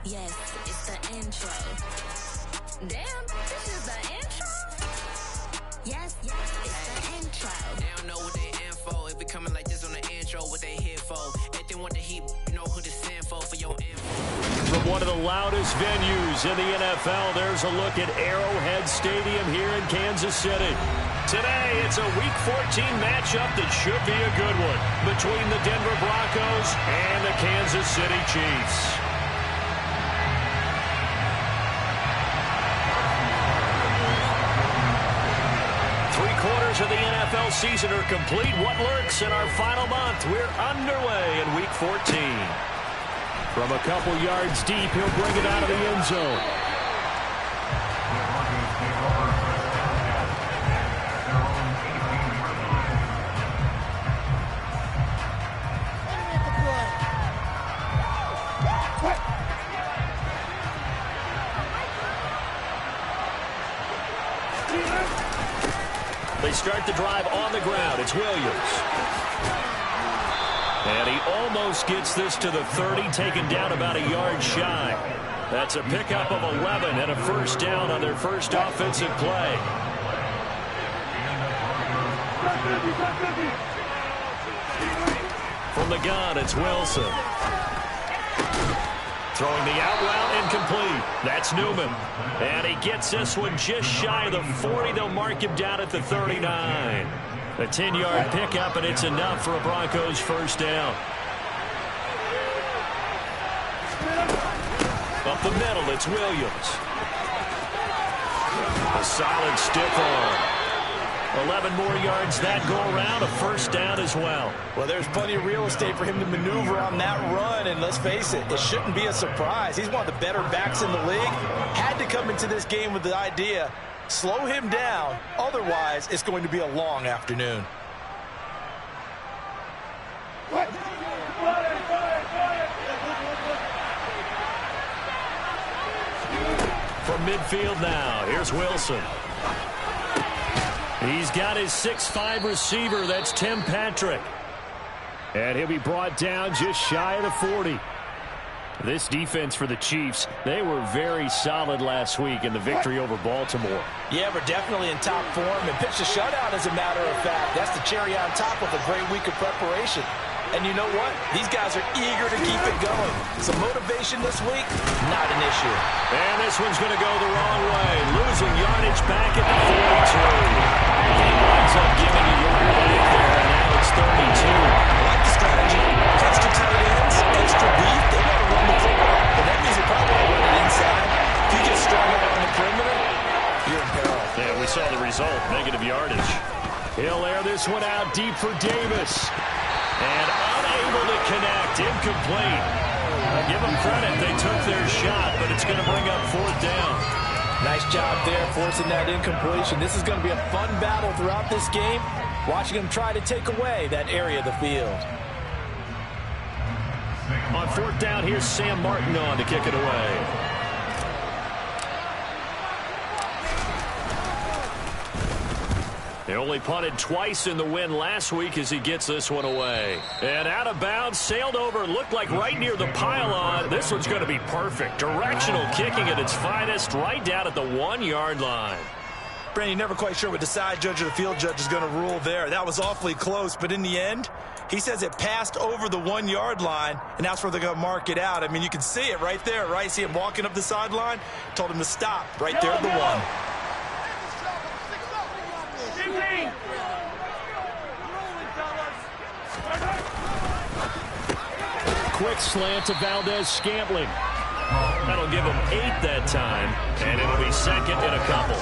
Yes, it's the intro. Damn, this is the intro? Yes, it's the intro. They don't know what they in for. If we coming like this on the intro, what they here for. If they want the heat, you know who to send for your info. From one of the loudest venues in the NFL, there's a look at Arrowhead Stadium here in Kansas City. Today, it's a Week 14 matchup that should be a good one between the Denver Broncos and the Kansas City Chiefs. Three-quarters of the NFL season are complete. What lurks in our final month? We're underway in Week 14. From a couple yards deep, he'll bring it out of the end zone. They start the drive on the ground. It's Williams. And he almost gets this to the 30, taken down about a yard shy. That's a pickup of 11 and a first down on their first offensive play. From the gun, it's Wilson. Throwing the out route, incomplete. That's Newman. And he gets this one just shy of the 40. They'll mark him down at the 39. A 10-yard pickup, and it's enough for a Broncos first down. Up the middle, it's Williams. A solid stiff arm. 11 more yards that go around, a first down as well. Well, there's plenty of real estate for him to maneuver on that run, and let's face it, it shouldn't be a surprise. He's one of the better backs in the league. Had to come into this game with the idea, slow him down, otherwise it's going to be a long afternoon. From midfield now, here's Wilson. He's got his 6'5" receiver, that's Tim Patrick. And he'll be brought down just shy of the 40. This defense for the Chiefs, they were very solid last week in the victory over Baltimore. Yeah, we're definitely in top form and pitched a shutout, as a matter of fact. That's the cherry on top of a great week of preparation. And you know what? These guys are eager to keep it going. Some motivation this week, not an issue. And this one's going to go the wrong way. Losing yardage back at the 42. He winds up giving a yard back there, and now it's 32. I like the strategy. Extra tight ends, extra beef. They want to run the football, but that means they probably want to run it inside. If you get strung up on the perimeter, you're in peril. Yeah, we saw the result, negative yardage. He'll air this one out deep for Davis. And unable to connect, incomplete. I'll give them credit, they took their shot, but it's going to bring up fourth down. Nice job there, forcing that incompletion. This is going to be a fun battle throughout this game, watching them try to take away that area of the field. On fourth down, here's Sam Martin on to kick it away. They only punted twice in the win last week as he gets this one away. And out of bounds, sailed over, looked like right near the pylon. This one's going to be perfect. Directional kicking at its finest, right down at the 1-yard line. Brandon, you're never quite sure what the side judge or the field judge is going to rule there. That was awfully close, but in the end, he says it passed over the 1-yard line, and that's where they're going to mark it out. I mean, you can see it right there, right? See him walking up the sideline? Told him to stop right there at the 1. Quick slant to Valdez-Scantling. That'll give him 8 that time, and it'll be second in a couple.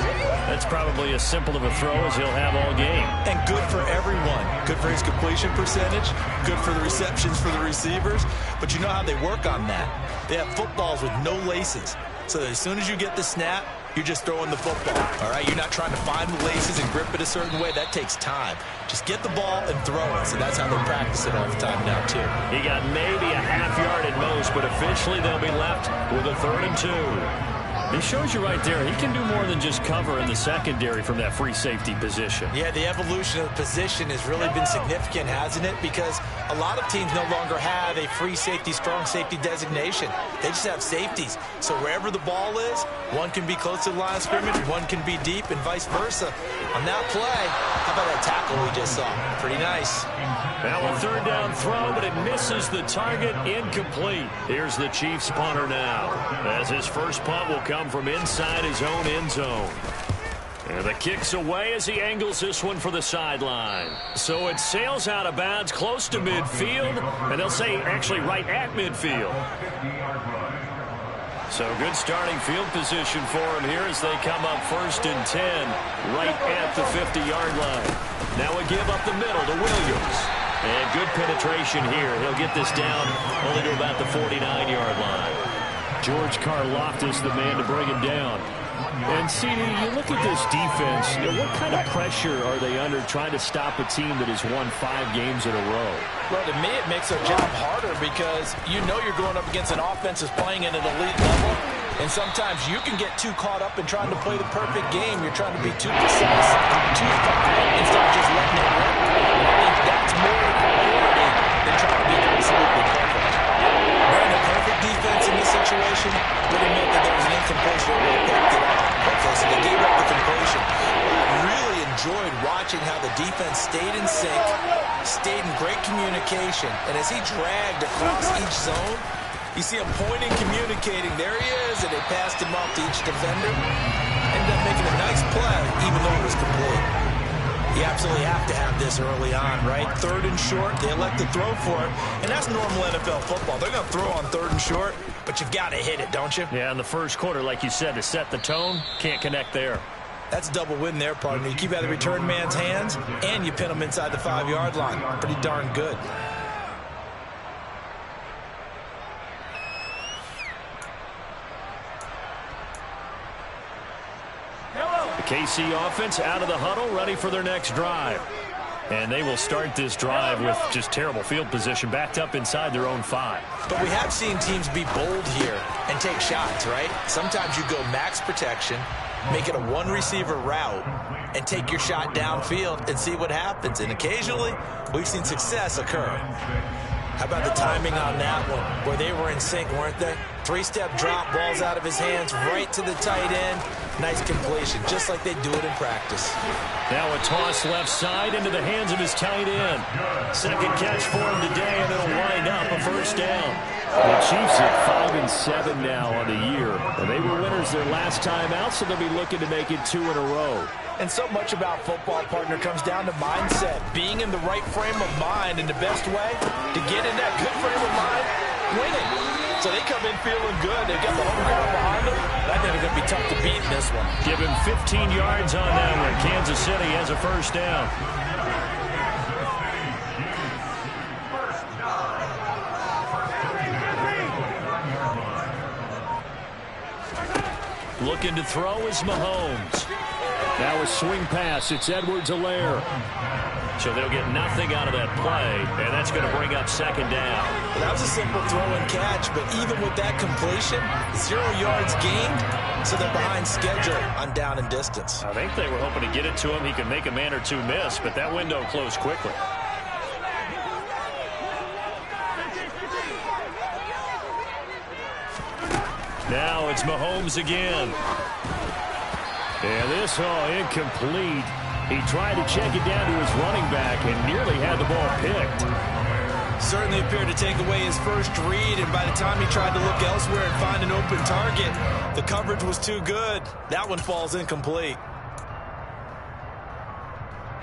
That's probably as simple of a throw as he'll have all game. And good for everyone. Good for his completion percentage, good for the receptions for the receivers. But you know how they work on that. They have footballs with no laces. So as soon as you get the snap, you're just throwing the football, all right? You're not trying to find the laces and grip it a certain way. That takes time. Just get the ball and throw it. So that's how they practice it all the time now, too. He got maybe a half yard at most, but officially they'll be left with a 3rd and 2. He shows you right there, he can do more than just cover in the secondary from that free safety position. Yeah, the evolution of the position has really been significant, hasn't it? Because a lot of teams no longer have a free safety, strong safety designation. They just have safeties. So wherever the ball is, one can be close to the line of scrimmage, one can be deep, and vice versa. On that play, how about that tackle we just saw? Pretty nice. Now a third down throw, but it misses the target, incomplete. Here's the Chiefs punter now, as his first punt will come from inside his own end zone. And the kick's away as he angles this one for the sideline. So it sails out of bounds close to midfield, and they'll say actually right at midfield. So good starting field position for him here as they come up 1st and 10 right at the 50-yard line. Now a give up the middle to Williams. And good penetration here. He'll get this down only to about the 49-yard line. George Karlaftis, the man to bring him down. And, CD, you look at this defense, what kind of pressure are they under trying to stop a team that has won 5 games in a row? Well, to me, it makes their job harder because you know you're going up against an offense that's playing at an elite level, and sometimes you can get too caught up in trying to play the perfect game. You're trying to be too precise, too fine, instead of just letting it work. I think that's more the priority than trying to be absolutely perfect. Running a perfect defense in this situation would have meant that there was an incompletion that would have picked it up. Okay, so they gave up the completion. I really enjoyed watching how the defense stayed in sync, stayed in great communication, and as he dragged across each zone, you see him pointing, communicating. There he is, and they passed him off to each defender. Ended up making a nice play, even though it was complete. You absolutely have to have this early on, right? 3rd and short, they elect to throw for it, and that's normal NFL football. They're going to throw on 3rd and short, but you've got to hit it, don't you? Yeah, in the first quarter, like you said, to set the tone, can't connect there. That's a double win there, partner. You keep out of the return man's hands, and you pin him inside the 5-yard line. Pretty darn good. The KC offense out of the huddle, ready for their next drive. And they will start this drive with just terrible field position, backed up inside their own 5. But we have seen teams be bold here and take shots, right? Sometimes you go max protection, make it a one-receiver route, and take your shot downfield and see what happens. And occasionally, we've seen success occur. How about the timing on that one, where they were in sync, weren't they? 3-step drop, balls out of his hands, right to the tight end. Nice completion, just like they do it in practice. Now a toss left side into the hands of his tight end. Second catch for him today, and it'll wind up a first down. The Chiefs at 5-7 now on the year. And they were winners their last time out, so they'll be looking to make it 2 in a row. And so much about football, partner, comes down to mindset. Being in the right frame of mind, and the best way to get in that good frame of mind, winning. So they come in feeling good. They've got the home crowd behind them. I think they're going to be tough to beat in this one. Give him 15 yards on that one. Kansas City has a first down. Looking to throw is Mahomes. Now a swing pass. It's Edwards-Helaire. So they'll get nothing out of that play, and that's going to bring up 2nd down. Well, that was a simple throw and catch, but even with that completion, 0 yards gained, so they're behind schedule on down and distance. I think they were hoping to get it to him. He could make a man or two miss, but that window closed quickly. Now it's Mahomes again. And this incomplete. He tried to check it down to his running back and nearly had the ball picked. Certainly appeared to take away his first read, and by the time he tried to look elsewhere and find an open target, the coverage was too good. That one falls incomplete.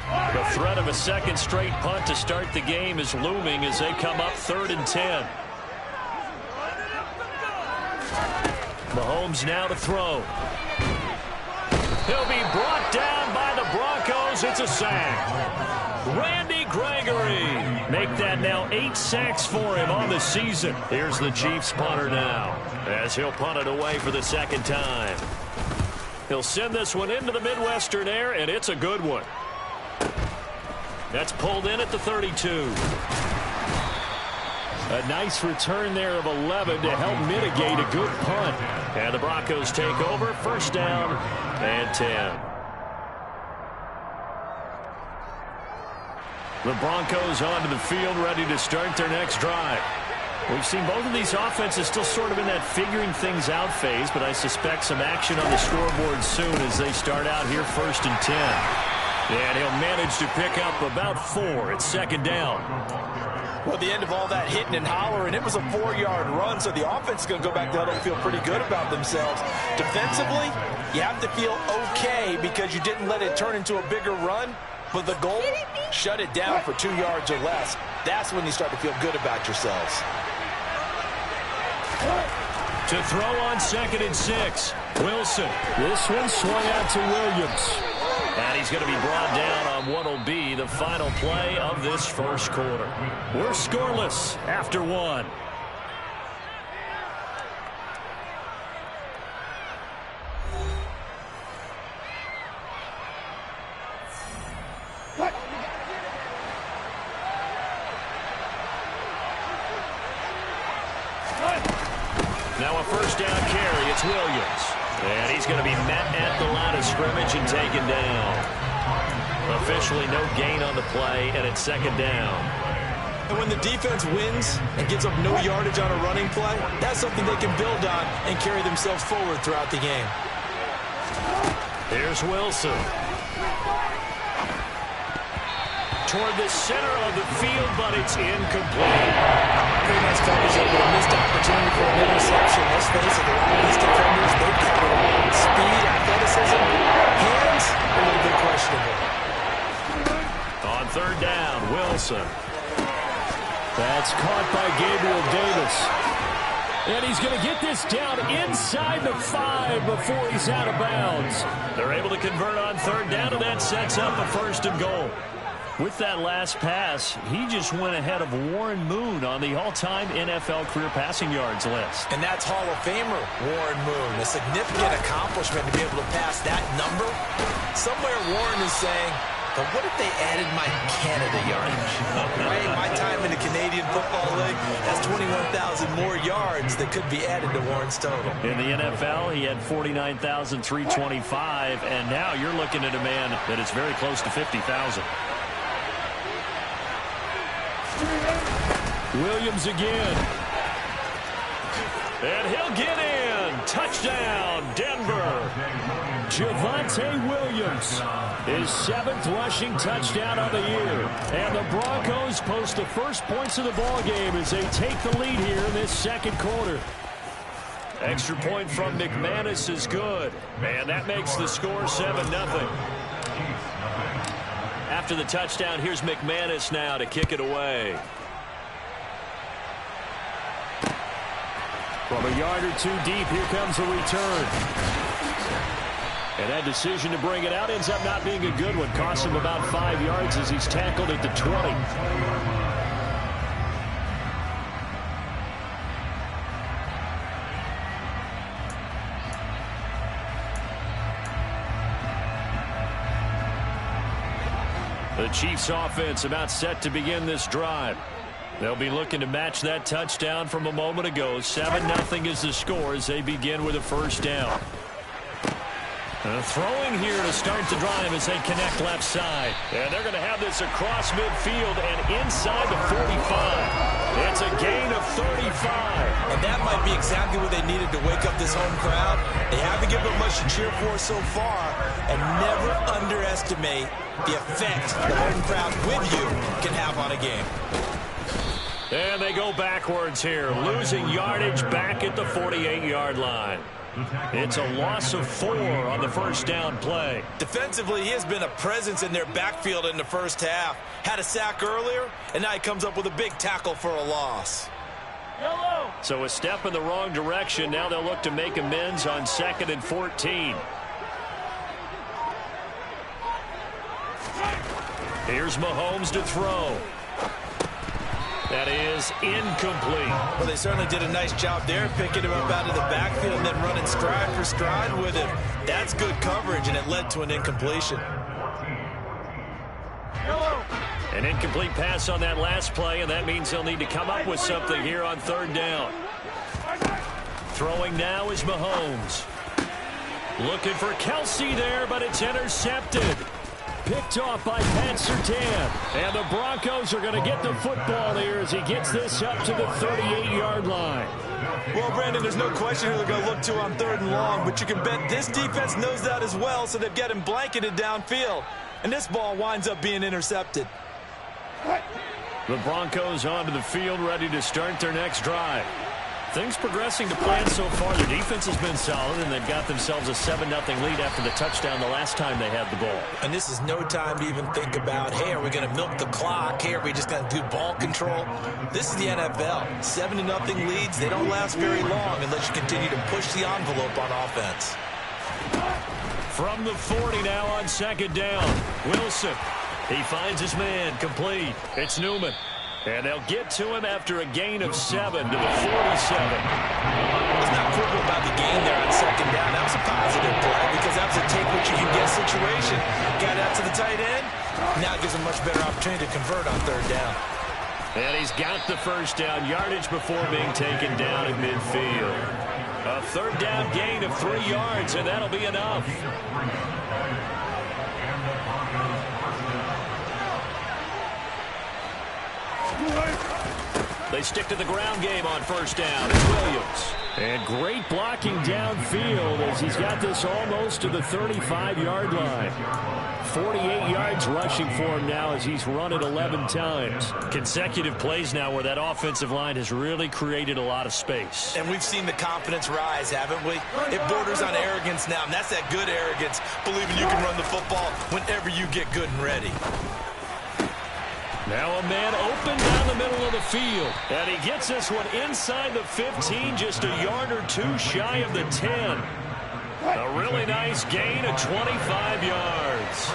The threat of a second straight punt to start the game is looming as they come up 3rd and 10. Mahomes now to throw. He'll be brought down by the Broncos. It's a sack. Randy Gregory. Make that now 8 sacks for him on the season. Here's the Chiefs punter now as he'll punt it away for the second time. He'll send this one into the Midwestern air, and it's a good one. That's pulled in at the 32. A nice return there of 11 to help mitigate a good punt. And the Broncos take over, first down and 10. The Broncos onto the field, ready to start their next drive. We've seen both of these offenses still sort of in that figuring things out phase, but I suspect some action on the scoreboard soon as they start out here first and 10. And he'll manage to pick up about 4 at second down. Well, the end of all that hitting and hollering, it was a 4-yard run, so the offense is going to go back to huddle and feel pretty good about themselves. Defensively, you have to feel okay because you didn't let it turn into a bigger run, but the goal, shut it down for 2 yards or less. That's when you start to feel good about yourselves. To throw on second and 6, Wilson. This one swung out to Williams. And he's going to be brought down on what will be the final play of this first quarter. We're scoreless after 1. Now a first down carry, it's Williams. And he's going to be met at the line of scrimmage and taken down. Officially no gain on the play, and it's second down. And when the defense wins and gives up no yardage on a running play, that's something they can build on and carry themselves forward throughout the game. Here's Wilson. Toward the center of the field, but it's incomplete. Pretty much covers it with a missed opportunity for an interception. Let's face it, a lot of these defenders, they've got it all. Speed, athleticism, hands, a little bit questionable. On third down, Wilson. That's caught by Gabriel Davis. And he's going to get this down inside the 5 before he's out of bounds. They're able to convert on third down, and that sets up a first and goal. With that last pass, he just went ahead of Warren Moon on the all-time NFL career passing yards list. And that's Hall of Famer Warren Moon. A significant accomplishment to be able to pass that number. Somewhere Warren is saying, but what if they added my Canada yardage? Right? My time in the Canadian Football League has 21,000 more yards that could be added to Warren's total. In the NFL, he had 49,325, and now you're looking at a man that is very close to 50,000. Williams again. And he'll get in. Touchdown, Denver. Javonte Williams, his 7th rushing touchdown of the year. And the Broncos post the first points of the ball game as they take the lead here in this second quarter. Extra point from McManus is good. And that makes the score 7-0. After the touchdown, here's McManus now to kick it away. From a yard or 2 deep, here comes a return. And that decision to bring it out ends up not being a good one. Costs him about 5 yards as he's tackled at the 20. The Chiefs offense about set to begin this drive. They'll be looking to match that touchdown from a moment ago. 7-0 is the score as they begin with a first down. Throwing here to start the drive as they connect left side. And they're going to have this across midfield and inside the 45. It's a gain of 35. And that might be exactly what they needed to wake up this home crowd. They haven't given them much to cheer for so far. And never underestimate the effect the home crowd with you can have on a game. And they go backwards here, losing yardage back at the 48-yard line. It's a loss of 4 on the first down play. Defensively, he has been a presence in their backfield in the first half. Had a sack earlier, and now he comes up with a big tackle for a loss. So a step in the wrong direction. Now they'll look to make amends on 2nd and 14. Here's Mahomes to throw. That is incomplete. Well, they certainly did a nice job there, picking him up out of the backfield and then running stride for stride with him. That's good coverage, and it led to an incompletion. An incomplete pass on that last play, and that means he'll need to come up with something here on third down. Throwing now is Mahomes. Looking for Kelsey there, but it's intercepted. Picked off by Pat Surtain. And the Broncos are going to get the football here as he gets this up to the 38-yard line. Well, Brandon, there's no question who they're going to look to on third and long, but you can bet this defense knows that as well, so they've got him blanketed downfield. And this ball winds up being intercepted. The Broncos onto the field, ready to start their next drive. Things progressing to plan so far. Their defense has been solid, and they've got themselves a 7-0 lead after the touchdown the last time they had the ball. And this is no time to even think about, hey, are we going to milk the clock? Hey, are we just going to do ball control? This is the NFL. 7-0 leads, they don't last very long unless you continue to push the envelope on offense. From the 40 now on second down. Wilson. He finds his man complete. It's Newman. And they'll get to him after a gain of 7 to the 47. Let's not quibble about the gain there on second down. That was a positive play because that was a take-what-you-can-get situation. Got out to the tight end. Now it gives him much better opportunity to convert on third down. And he's got the first down yardage before being taken down at midfield. A third down gain of 3 yards, and that'll be enough. They stick to the ground game on first down. It's Williams. And great blocking downfield as he's got this almost to the 35-yard line. 48 yards rushing for him now as he's run it 11 times. Consecutive plays now where that offensive line has really created a lot of space. And we've seen the confidence rise, haven't we? It borders on arrogance now, and that's that good arrogance, believing you can run the football whenever you get good and ready. Now a man open down the middle of the field. And he gets this one inside the 15, just a yard or two shy of the 10. A really nice gain of 25 yards.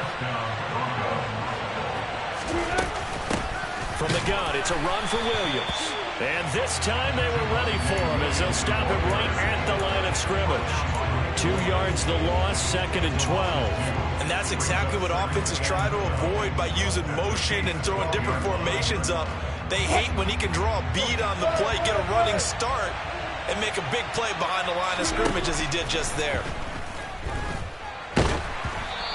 From the gun, it's a run for Williams. And this time they were ready for him as they'll stop him right at the line of scrimmage. 2 yards the loss, second and 12. And that's exactly what offenses try to avoid by using motion and throwing different formations up. They hate when he can draw a bead on the play, get a running start, and make a big play behind the line of scrimmage as he did just there.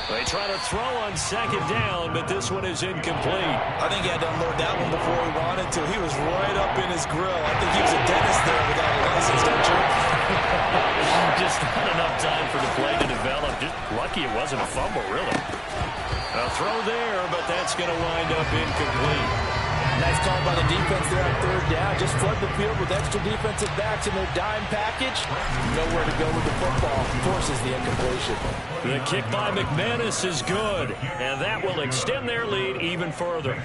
They try to throw on second down, but this one is incomplete. I think he had to unload that one before he wanted to. He was right up in his grill. I think he was a dentist there without a license, don't you? Just not enough time for the play to develop. Just lucky it wasn't a fumble, really. A throw there, but that's going to wind up incomplete. Nice call by the defense there on third down. Just flood the field with extra defensive backs in their dime package. Nowhere to go with the football. Forces the incompletion. The kick by McManus is good, and that will extend their lead even further.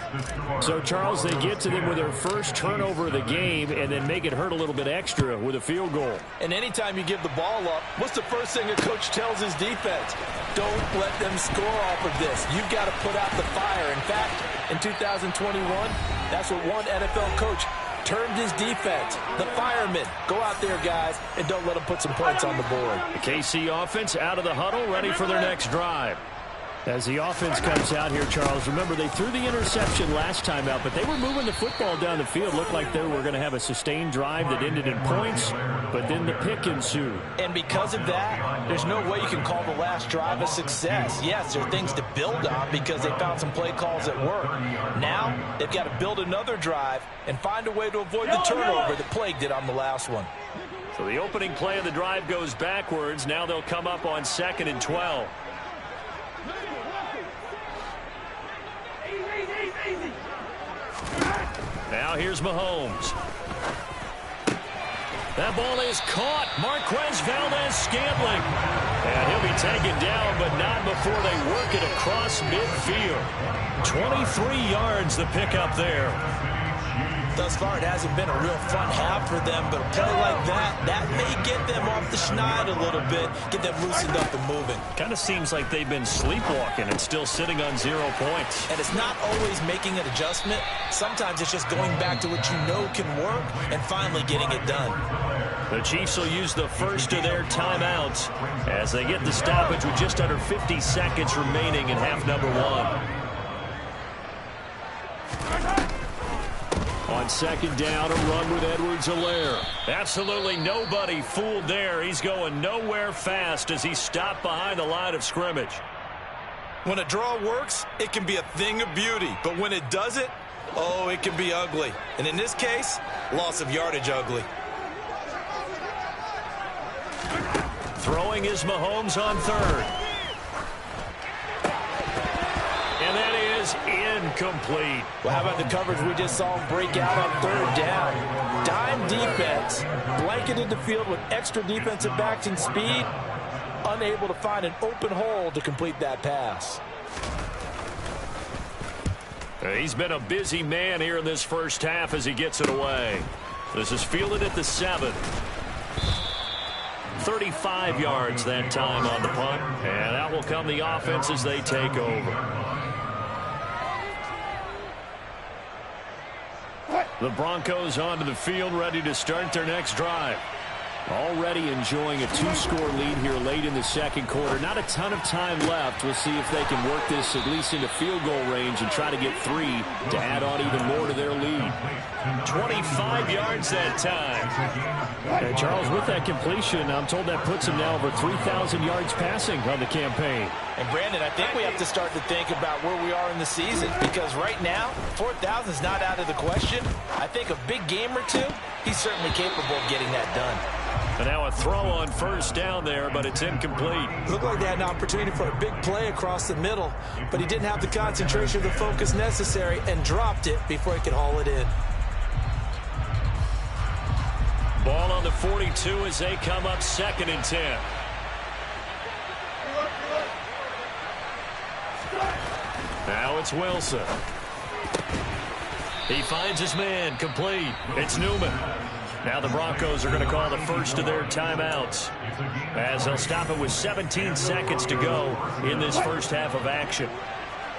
So, Charles, they get to them with their first turnover of the game and then make it hurt a little bit extra with a field goal. And anytime you give the ball up, what's the first thing a coach tells his defense? Don't let them score off of this. You've got to put out the fire. In fact, in 2021, that's what one NFL coach termed his defense, the firemen. Go out there, guys, and don't let them put some points on the board. The KC offense out of the huddle, ready for their next drive. As the offense comes out here, Charles, remember they threw the interception last time out, but they were moving the football down the field. Looked like they were going to have a sustained drive that ended in points, but then the pick ensued. And because of that, there's no way you can call the last drive a success. Yes, there are things to build on because they found some play calls that work. Now, they've got to build another drive and find a way to avoid the turnover that plagued it on the last one. So the opening play of the drive goes backwards. Now they'll come up on second and 12. Now here's Mahomes. That ball is caught. Marquez Valdes-Scantling. And he'll be taken down, but not before they work it across midfield. 23 yards the pickup there. Thus far, it hasn't been a real fun half for them, but a play like that may get them off the schneid a little bit, get them loosened up and moving. Kind of seems like they've been sleepwalking and still sitting on 0 points. And it's not always making an adjustment. Sometimes it's just going back to what you know can work and finally getting it done. The Chiefs will use the first of their timeouts as they get the stoppage with just under 50 seconds remaining in half number 1. on second down, a run with Edwards-Helaire. Absolutely nobody fooled there. He's going nowhere fast as he's stopped behind the line of scrimmage. When a draw works, it can be a thing of beauty. But when it doesn't, oh, it can be ugly. And in this case, loss of yardage ugly. Throwing is Mahomes on third. And that is incomplete. Well, how about the coverage we just saw him break out on third down? Dime defense, blanketed the field with extra defensive backs and speed, unable to find an open hole to complete that pass. He's been a busy man here in this first half as he gets it away. This is fielded at the 7. 35 yards that time on the punt, and that will come the offense as they take over. The Broncos onto the field, ready to start their next drive. Already enjoying a 2-score lead here late in the second quarter. Not a ton of time left. We'll see if they can work this at least into field goal range and try to get 3 to add on even more to their lead. 25 yards that time. And Charles, with that completion, I'm told that puts him now over 3,000 yards passing on the campaign. And Brandon, I think we have to start to think about where we are in the season, because right now, 4,000 is not out of the question. I think a big game or two, he's certainly capable of getting that done. And now a throw on first down there, but it's incomplete. Looked like they had an opportunity for a big play across the middle, but he didn't have the concentration or the focus necessary and dropped it before he could haul it in. Ball on the 42 as they come up 2nd and 10. Now it's Wilson. He finds his man, complete. It's Newman. Now the Broncos are going to call the first of their timeouts, as they'll stop it with 17 seconds to go in this first half of action.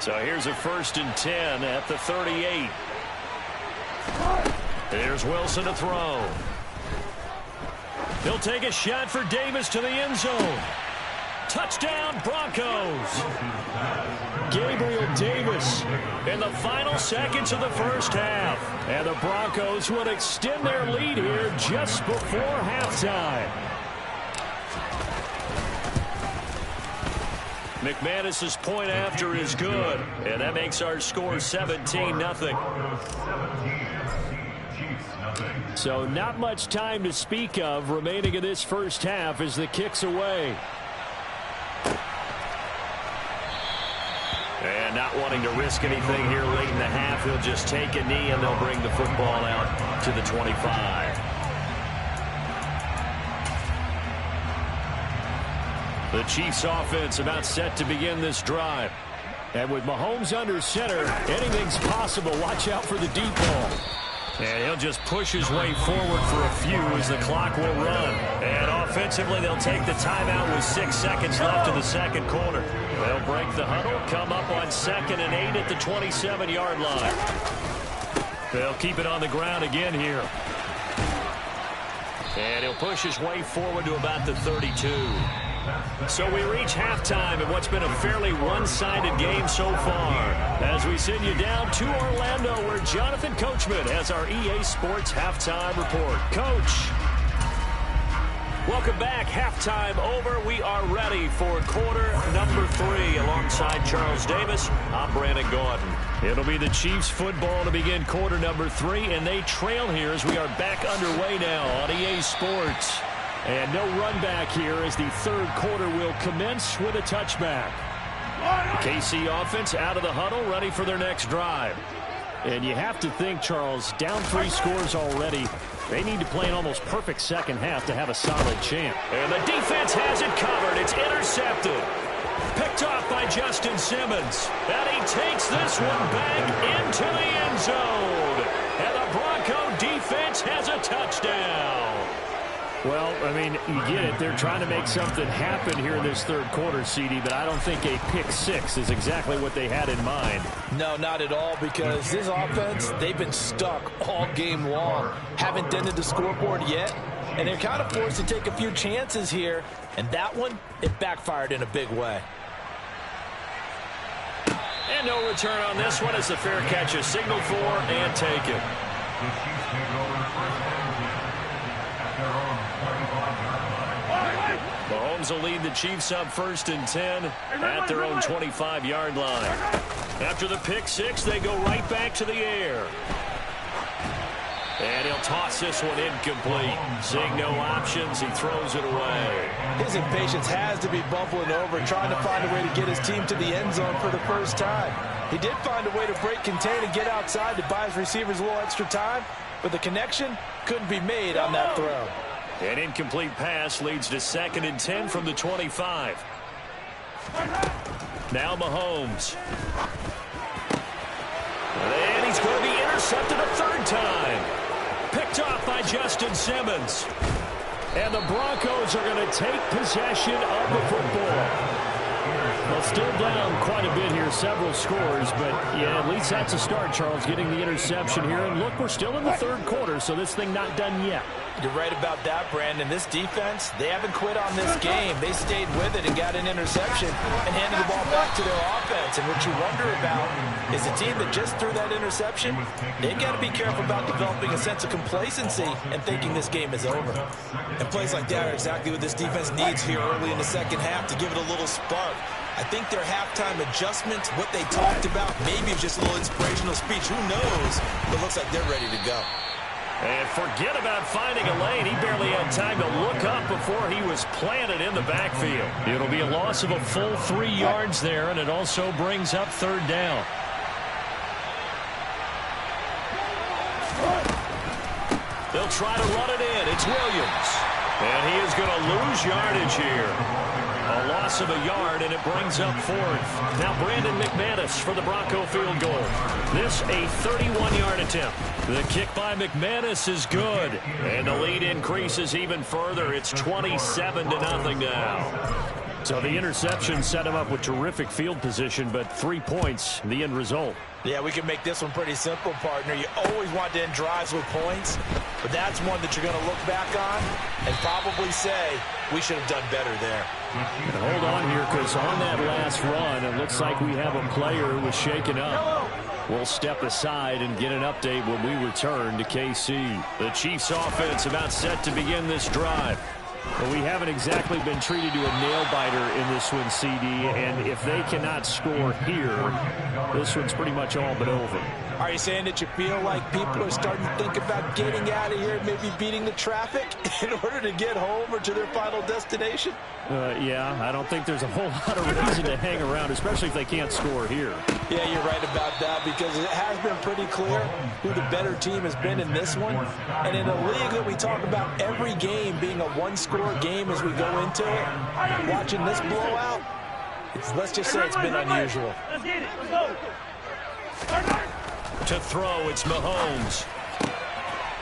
So here's a 1st and 10 at the 38. There's Wilson to throw. He'll take a shot for Davis to the end zone. Touchdown, Broncos. Gabriel Davis in the final seconds of the first half. And the Broncos would extend their lead here just before halftime. McManus's point after is good. And that makes our score 17-0. So not much time to speak of remaining in this first half as the kick's away. And not wanting to risk anything here late in the half, he'll just take a knee and they'll bring the football out to the 25. The Chiefs offense about set to begin this drive. And with Mahomes under center, anything's possible. Watch out for the deep ball. And he'll just push his way forward for a few as the clock will run. And offensively, they'll take the timeout with 6 seconds left in the second quarter. They'll break the huddle, come up on 2nd and 8 at the 27-yard line. They'll keep it on the ground again here. And he'll push his way forward to about the 32. So we reach halftime in what's been a fairly one-sided game so far, as we send you down to Orlando, where Jonathan Coachman has our EA Sports Halftime Report. Coach, welcome back. Halftime over. We are ready for quarter number 3. Alongside Charles Davis, I'm Brandon Gaudin. It'll be the Chiefs football to begin quarter number 3, and they trail here as we are back underway now on EA Sports. And no run back here as the third quarter will commence with a touchback. The KC offense out of the huddle, ready for their next drive. And you have to think, Charles, down 3 scores already. They need to play an almost perfect second half to have a solid chance. And the defense has it covered. It's intercepted. Picked off by Justin Simmons. And he takes this one back into the end zone. And the Bronco defense has a touchdown. Well, I mean, you get it. They're trying to make something happen here in this third quarter, CD, but I don't think a pick 6 is exactly what they had in mind. No, not at all, because this offense, they've been stuck all game long. Haven't dented the scoreboard yet, and they're kind of forced to take a few chances here, and that one, it backfired in a big way. And no return on this one as the fair catch is signaled for and taken. Mahomes will lead the Chiefs up 1st and 10 at their own 25-yard line. After the pick six, they go right back to the air. And he'll toss this one incomplete. Seeing no options, he throws it away. His impatience has to be bubbling over, trying to find a way to get his team to the end zone for the first time. He did find a way to break contain and get outside to buy his receivers a little extra time, but the connection couldn't be made on that throw. An incomplete pass leads to 2nd and 10 from the 25. Now Mahomes. And he's going to be intercepted a 3rd time. Picked off by Justin Simmons. And the Broncos are going to take possession of the football. Well, still down quite a bit here, several scores, but yeah, at least that's a start, Charles, getting the interception here. And look, we're still in the 3rd quarter, so this thing not done yet. You're right about that, Brandon. This defense, they haven't quit on this game. They stayed with it and got an interception and handed the ball back to their offense. And what you wonder about is a team that just threw that interception, they've got to be careful about developing a sense of complacency and thinking this game is over. And plays like that are exactly what this defense needs here early in the 2nd half to give it a little spark. I think their halftime adjustments, what they talked about, maybe it was just a little inspirational speech. Who knows? But it looks like they're ready to go. And forget about finding a lane. He barely had time to look up before he was planted in the backfield. It'll be a loss of a full 3 yards there, and it also brings up 3rd down. They'll try to run it in. It's Williams. And he is going to lose yardage here. A loss of a yard, and it brings up 4th. Now Brandon McManus for the Bronco field goal. This a 31-yard attempt. The kick by McManus is good. And the lead increases even further. It's 27-0 now. So the interception set him up with terrific field position, but 3 points, the end result. Yeah, we can make this one pretty simple, partner. You always want to end drives with points, but that's one that you're going to look back on and probably say, we should have done better there. And hold on here, because on that last run, it looks like we have a player who was shaken up. We'll step aside and get an update when we return to KC. The Chiefs offense about set to begin this drive. But we haven't exactly been treated to a nail-biter in this one, CD, and if they cannot score here, this one's pretty much all but over. Are you saying that you feel like people are starting to think about getting out of here, maybe beating the traffic in order to get home or to their final destination? Yeah, I don't think there's a whole lot of reason to hang around, especially if they can't score here. Yeah, you're right about that, because it has been pretty clear who the better team has been in this one. And in a league that we talk about every game being a one-score game as we go into it, watching this blowout, let's just say it's been unusual. Let's get it. Let's go. To throw, it's Mahomes.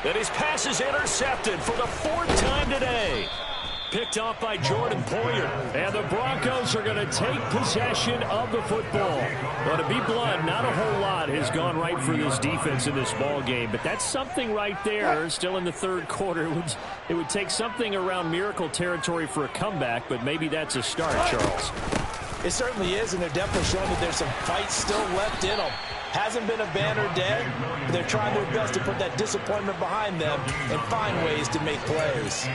And his pass is intercepted for the 4th time today. Picked off by Jordan Poyer. And the Broncos are going to take possession of the football. Well, to be blunt, not a whole lot has gone right for this defense in this ball game. But that's something right there. Still in the 3rd quarter. It would take something around miracle territory for a comeback, but maybe that's a start, Charles. It certainly is, and they're definitely showing that there's some fight still left in them. Hasn't been a banner day, but they're trying their best to put that disappointment behind them and find ways to make plays.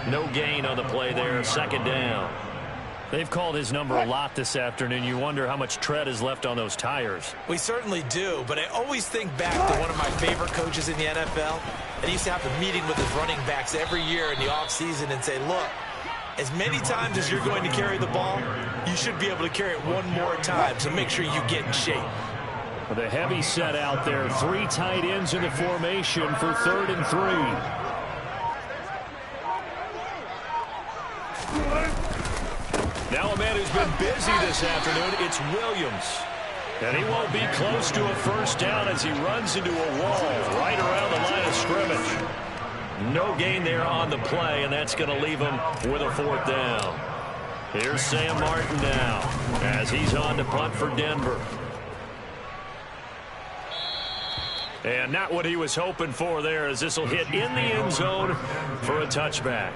No gain on the play there, 2nd down. They've called his number a lot this afternoon. You wonder how much tread is left on those tires. We certainly do, but I always think back to one of my favorite coaches in the NFL. And he used to have a meeting with his running backs every year in the offseason and say, look, as many times as you're going to carry the ball, you should be able to carry it one more time, so make sure you get in shape. With a heavy set out there, 3 tight ends in the formation for 3rd and 3. Now a man who's been busy this afternoon, it's Williams. And he won't be close to a 1st down as he runs into a wall right around the line of scrimmage. No gain there on the play, and that's going to leave him with a 4th down. Here's Sam Martin now as he's on to punt for Denver. And not what he was hoping for there, as this will hit in the end zone for a touchback.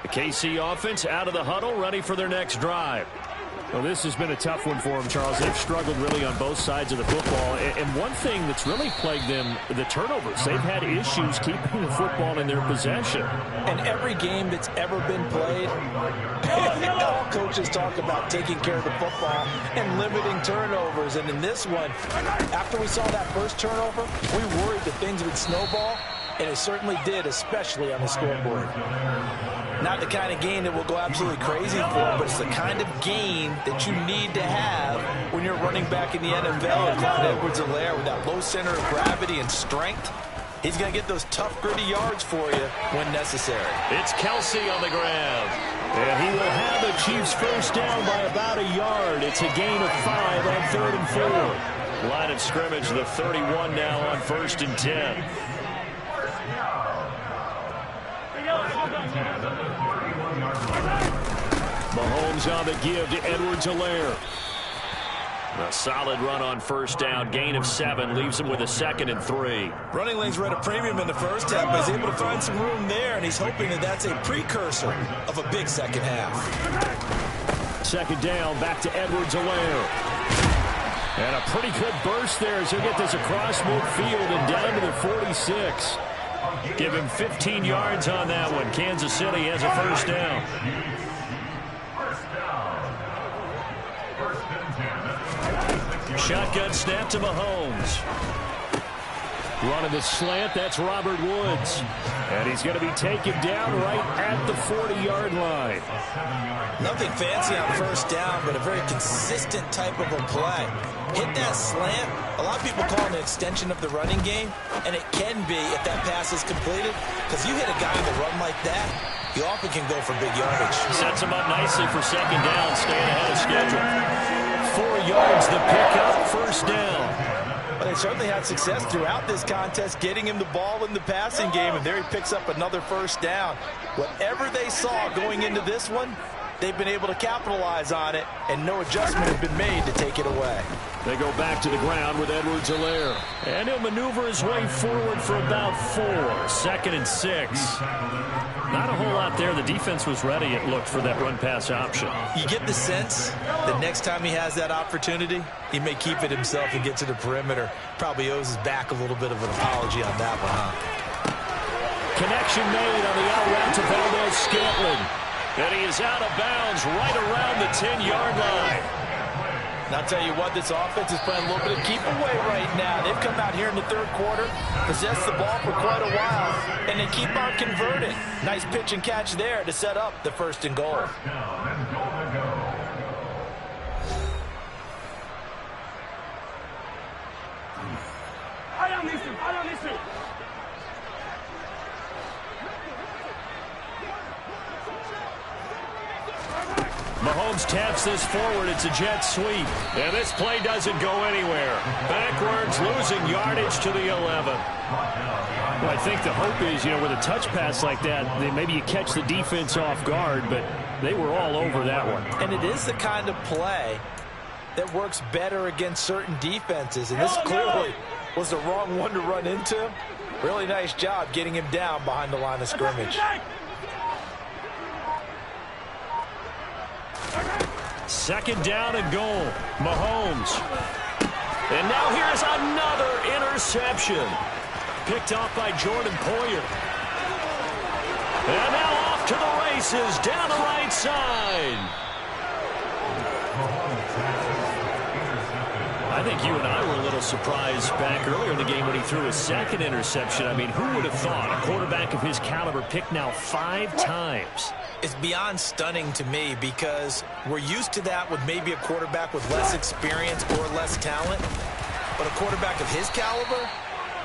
The KC offense out of the huddle, ready for their next drive. Well, this has been a tough one for them, Charles. They've struggled really on both sides of the football. And one thing that's really plagued them, the turnovers. They've had issues keeping the football in their possession. And every game that's ever been played, all coaches talk about taking care of the football and limiting turnovers. And in this one, after we saw that first turnover, we worried that things would snowball, and it certainly did, especially on the scoreboard. Not the kind of game that we'll go absolutely crazy for, but it's the kind of game that you need to have when you're running back in the NFL. And Clyde Edwards-Helaire, with that low center of gravity and strength, he's going to get those tough, gritty yards for you when necessary. It's Kelsey on the ground. And he will have the Chiefs first down by about a yard. It's a gain of 5 on 3rd and 4. Line of scrimmage, the 31 now on 1st and 10. Mahomes on the give to Edwards-Helaire. A solid run on 1st down. Gain of 7 leaves him with a 2nd and 3. Running lanes were at a premium in the first half, but he's able to find some room there, and he's hoping that that's a precursor of a big second half. 2nd down, back to Edwards-Helaire. And a pretty good burst there as he'll get this across midfield and down to the 46. Give him 15 yards on that one. Kansas City has a 1st down. Shotgun snap to Mahomes. Running the slant, that's Robert Woods. And he's going to be taken down right at the 40-yard line. Nothing fancy on 1st down, but a very consistent type of a play. Hit that slant. A lot of people call it an extension of the running game, and it can be if that pass is completed, because you hit a guy on the run like that, you often can go for big yardage. Sets him up nicely for 2nd down, staying ahead of schedule. 4 yards the pickup, 1st down. Well, they certainly had success throughout this contest getting him the ball in the passing game, and there he picks up another 1st down. Whatever they saw going into this one, they've been able to capitalize on it, and no adjustment has been made to take it away. They go back to the ground with Edwards-Helaire. And he'll maneuver his way forward for about 4. 2nd and 6. Not a whole lot there. The defense was ready, it looked, for that run-pass option. You get the sense that next time he has that opportunity, he may keep it himself and get to the perimeter. Probably owes his back a little bit of an apology on that one, huh? Connection made on the out route to Valdes-Scantling. And he is out of bounds right around the 10-yard line. And I'll tell you what, this offense is playing a little bit of keep away right now. They've come out here in the 3rd quarter, possessed the ball for quite a while, and they keep on converting. Nice pitch and catch there to set up the 1st and goal. Mahomes taps this forward. It's a jet sweep. And this play doesn't go anywhere. Backwards, losing yardage to the 11. Well, I think the hope is, with a touch pass like that, maybe you catch the defense off guard, but they were all over that one. And it is the kind of play that works better against certain defenses, and this clearly was the wrong one to run into. Really nice job getting him down behind the line of scrimmage. 2nd down and goal. Mahomes. And now here's another interception. Picked off by Jordan Poyer. And now off to the races down the right side. I think you and I were a little surprised back earlier in the game when he threw his 2nd interception. I mean, who would have thought a quarterback of his caliber picked now 5 times? It's beyond stunning to me because we're used to that with maybe a quarterback with less experience or less talent. But a quarterback of his caliber,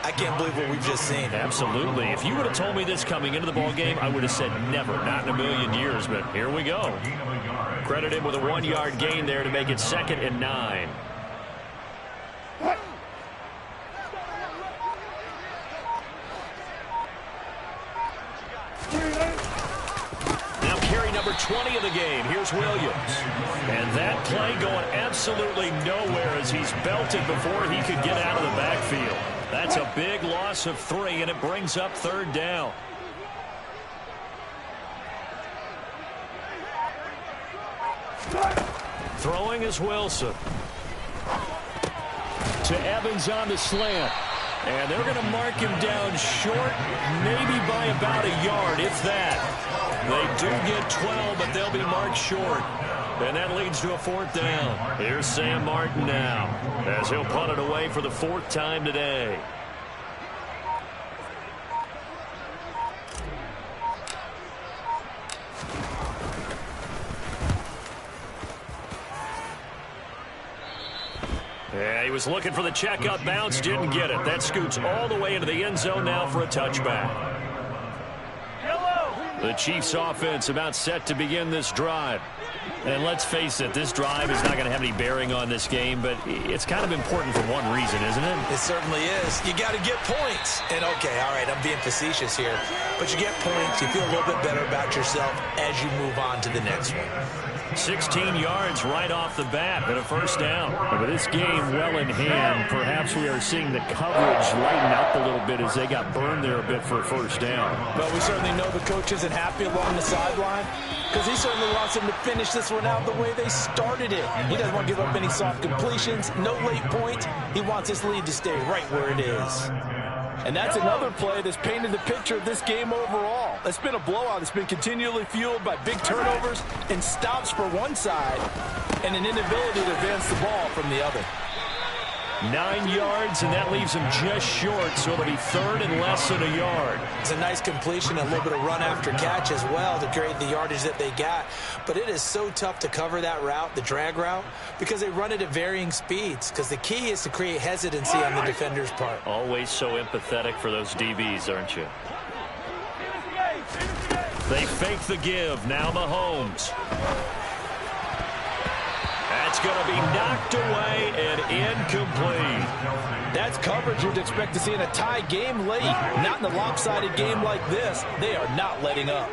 I can't believe what we've just seen. Absolutely. If you would have told me this coming into the ball game, I would have said never, not in a million years. But here we go. Credit him with a 1-yard gain there to make it 2nd and 9. Now carry number 20 of the game. Here's Williams. And that play going absolutely nowhere as he's belted before he could get out of the backfield. That's a big loss of 3, and it brings up 3rd down. Throwing is Wilson. To Evans on the slant. And they're going to mark him down short, maybe by about a yard, if that. They do get 12, but they'll be marked short. And that leads to a 4th down. Here's Sam Martin now, as he'll punt it away for the 4th time today. Yeah, he was looking for the checkup bounce, didn't get it. That scoots all the way into the end zone now for a touchback. The Chiefs offense about set to begin this drive. And let's face it, this drive is not going to have any bearing on this game, but it's kind of important for one reason, isn't it? It certainly is. You got to get points. And, okay, all right, I'm being facetious here. But you get points, you feel a little bit better about yourself as you move on to the next one. 16 yards right off the bat and a 1st down. With this game well in hand, perhaps we are seeing the coverage lighten up a little bit as they got burned there a bit for a 1st down. But we certainly know the coach isn't happy along the sideline because he certainly wants them to finish this one out the way they started it. He doesn't want to give up any soft completions, no late points. He wants this lead to stay right where it is. And that's another play that's painted the picture of this game overall. It's been a blowout. It's been continually fueled by big turnovers and stops for one side and an inability to advance the ball from the other. 9 yards, and that leaves him just short, so it'll be 3rd and less than a yard. It's a nice completion, a little bit of run after catch as well to create the yardage that they got. But it is so tough to cover that route, the drag route, because they run it at varying speeds, because the key is to create hesitancy on the defender's part. Always so empathetic for those DBs, aren't you? They fake the give. Now Mahomes. That's going to be knocked away and incomplete. That's coverage you'd expect to see in a tie game late. Not in a lopsided game like this. They are not letting up.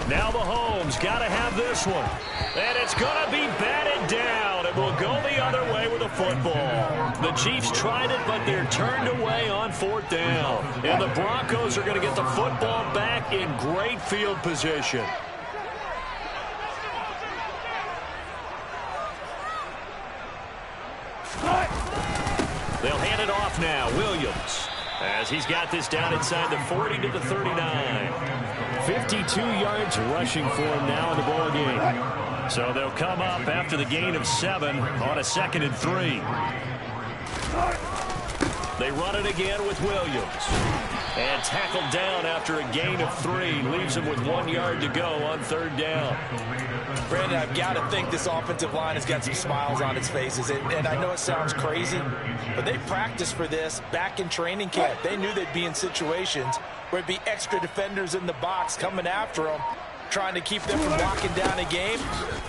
Now Mahomes got to have this one. And it's going to be batted down. It will go the other way with the football. The Chiefs tried it, but they're turned away on 4th down. And the Broncos are going to get the football back in great field position. They'll hand it off now. Williams, as he's got this down inside the 40 to the 39. 52 yards rushing for him now in the ball game. So they'll come up after the gain of 7 on a 2nd and 3. They run it again with Williams. And tackled down after a gain of 3. Leaves him with 1 yard to go on 3rd down. Brandon, I've got to think this offensive line has got some smiles on its faces. And I know it sounds crazy, but they practiced for this back in training camp. They knew they'd be in situations where it'd be extra defenders in the box coming after them, trying to keep them from locking down a game.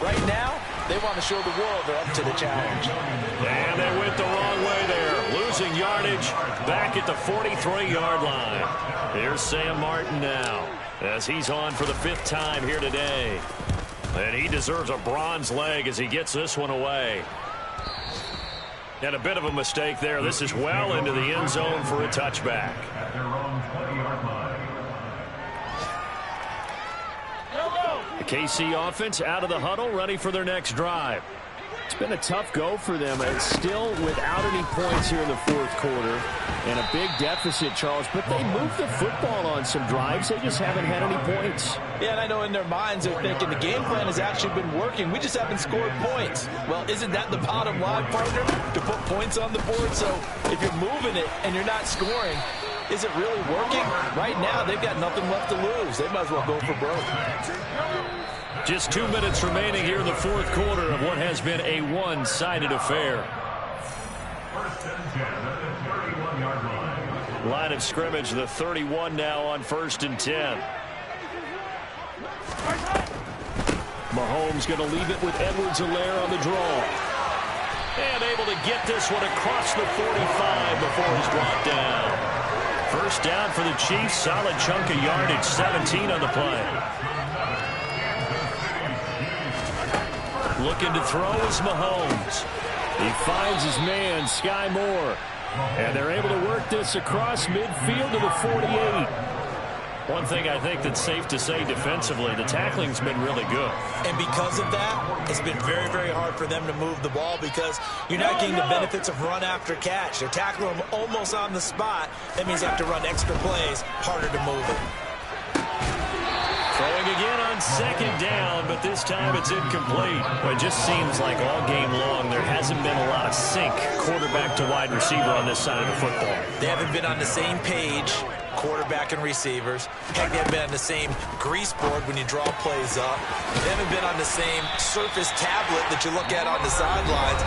Right now, they want to show the world they're up to the challenge. And they went the wrong way there. Losing yardage back at the 43-yard line. Here's Sam Martin now, as he's on for the 5th time here today. And he deserves a bronze leg as he gets this one away. And a bit of a mistake there. This is well into the end zone for a touchback. The KC offense out of the huddle, ready for their next drive. It's been a tough go for them. It's still without any points here in the 4th quarter. And a big deficit, Charles. But they moved the football on some drives. They just haven't had any points. Yeah, and I know in their minds they're thinking the game plan has actually been working. We just haven't scored points. Well, isn't that the bottom line, partner? To put points on the board? So if you're moving it and you're not scoring, is it really working? Right now, they've got nothing left to lose. They might as well go for broke. Just 2 minutes remaining here in the 4th quarter of what has been a one-sided affair. Line of scrimmage, the 31 now on 1st and 10. Mahomes going to leave it with Edwards-Helaire on the draw. And able to get this one across the 45 before he's brought down. 1st down for the Chiefs. Solid chunk of yardage, 17 on the play. Looking to throw is Mahomes. He finds his man, Sky Moore. And they're able to work this across midfield to the 48. One thing I think that's safe to say defensively, the tackling's been really good. And because of that, it's been very, very hard for them to move the ball because you're not getting the benefits of run after catch. They're tackling them almost on the spot. That means you have to run extra plays, harder to move it. Throwing again on second down, but this time it's incomplete. Well, it just seems like all game long there hasn't been a lot of sync quarterback to wide receiver on this side of the football. They haven't been on the same page, quarterback and receivers. Heck, they haven't been on the same grease board when you draw plays up. They haven't been on the same surface tablet that you look at on the sidelines.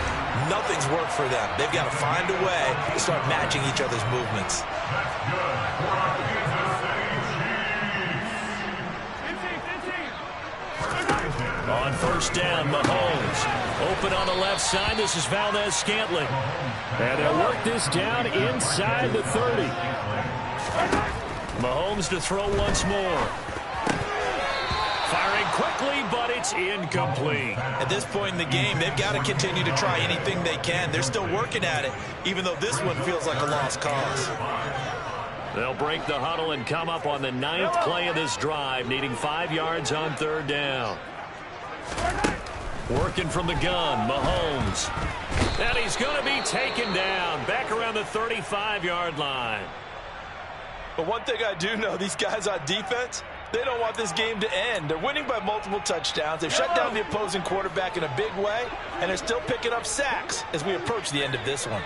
Nothing's worked for them. They've got to find a way to start matching each other's movements. On first down, Mahomes. Open on the left side. This is Valdez-Scantling. And they'll work this down inside the 30. Mahomes to throw once more. Firing quickly, but it's incomplete. At this point in the game, they've got to continue to try anything they can. They're still working at it, even though this one feels like a lost cause. They'll break the huddle and come up on the 9th play of this drive, needing 5 yards on third down. Working from the gun, Mahomes. And he's going to be taken down back around the 35-yard line. But one thing I do know, these guys on defense, they don't want this game to end. They're winning by multiple touchdowns. They've shut down the opposing quarterback in a big way, and they're still picking up sacks as we approach the end of this one.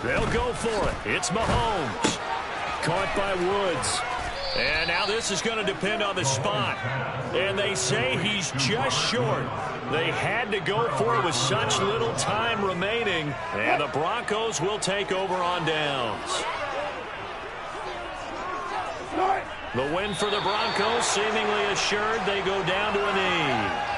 They'll go for it. It's Mahomes. Caught by Woods. And now this is going to depend on the spot. And they say he's just short. They had to go for it with such little time remaining. And the Broncos will take over on downs. The win for the Broncos seemingly assured. They go down to a knee.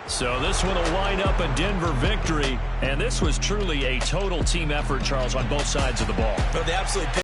So this one will wind up a Denver victory, and this was truly a total team effort, Charles, on both sides of the ball. But they absolutely